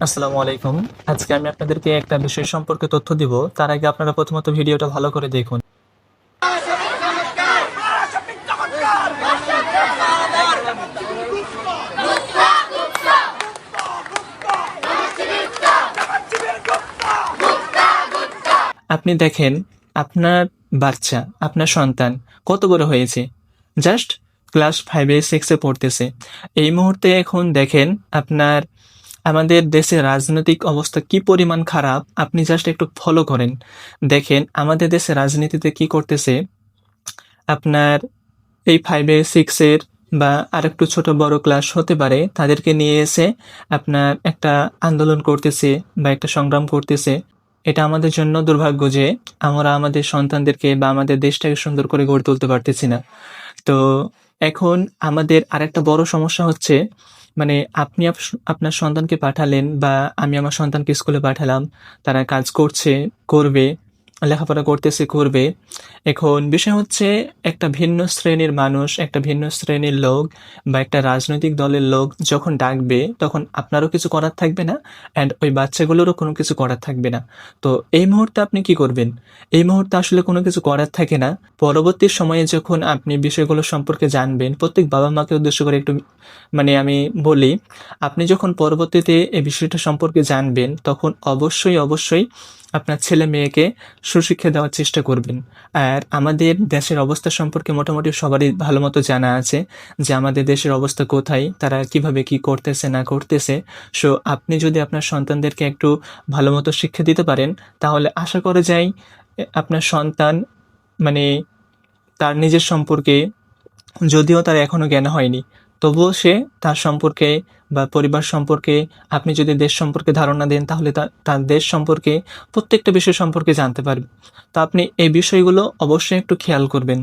আসসালামু আলাইকুম। আজকে আমি আপনাদেরকে একটা বিষয় সম্পর্কে তথ্য দিব। তার আগে আপনারা প্রথমত ভিডিওটা ভালো করে দেখুন। আপনি দেখেন আপনার বাচ্চা, আপনার সন্তান কত বড় হয়েছে? জাস্ট ক্লাস 5 এ 6 এ পড়তেছে। এই মুহূর্তে এখন দেখেন আপনার আমাদের দেশের রাজনৈতিক অবস্থা কি পরিমাণ খারাপ আপনি জাস্ট একটু ফলো করেন। দেখেন আমাদের দেশের রাজনীতিতে কি করতেছে আপনার এই 5 এ 6 এর বা আরেকটু ছোট বড় ক্লাস হতে পারে তাদেরকে নিয়ে এসে আপনার একটা আন্দোলন করতেছে বা একটা সংগ্রাম করতেছে। এটা আমাদের জন্য দুর্ভাগ্য যে আমরা আমাদের সন্তানদেরকে বা আমাদের দেশটাকে সুন্দর করে গড়ে তুলতে পারতেছি না। তো এখন আমাদের আরেকটা বড় সমস্যা হচ্ছে মানে আপনি আপনার সন্তানকে পাঠালেন বা আমি আমার সন্তানকে স্কুলে পাঠালাম। তারা কাজ করছে, করবে, লেখাপড়া করতেছে, করবে। এখন বিষয় হচ্ছে একটা ভিন্ন শ্রেণীর মানুষ, একটা ভিন্ন শ্রেণীর লোক বা একটা রাজনৈতিক দলের লোক যখন ডাকবে তখন আপনারও কিছু করার থাকবে না অ্যান্ড ওই বাচ্চাগুলোরও কোনো কিছু করার থাকবে না। তো এই মুহূর্তে আপনি কি করবেন? এই মুহূর্তে আসলে কোনো কিছু করার থাকে না। পরবর্তী সময়ে যখন আপনি বিষয়গুলো সম্পর্কে জানবেন, প্রত্যেক বাবা-মাকে উদ্দেশ্য করে একটু আমি বলি, আপনি যখন পরবর্তীতে এই বিষয়টা সম্পর্কে জানবেন, তখন অবশ্যই আপনার ছেলে-মেয়েকে সুশিক্ষা দেওয়ার চেষ্টা করবেন। আর আমাদের দেশের অবস্থা সম্পর্কে মোটামুটি সবারই ভালোমতো জানা আছে যে, আমাদের দেশের অবস্থা কোথায়, তারা কিভাবে কি করতেছে না করতেছে। সো আপনি যদি আপনার সন্তানদেরকে একটু ভালোমতো শিক্ষা দিতে পারেন, তাহলে আশা করা যায় আপনার সন্তান মানে তার নিজের সম্পর্কে যদিও তার এখনো জ্ঞান হয়নি, তবুও সে তার সম্পর্কে বা পরিবার সম্পর্কে আপনি যদি দেশ সম্পর্কে ধারণা দেন তাহলে তার দেশ সম্পর্কে প্রত্যেকটা বিষয় সম্পর্কে জানতে পারবে। তো আপনি এই বিষয়গুলো অবশ্যই একটু খেয়াল করবেন।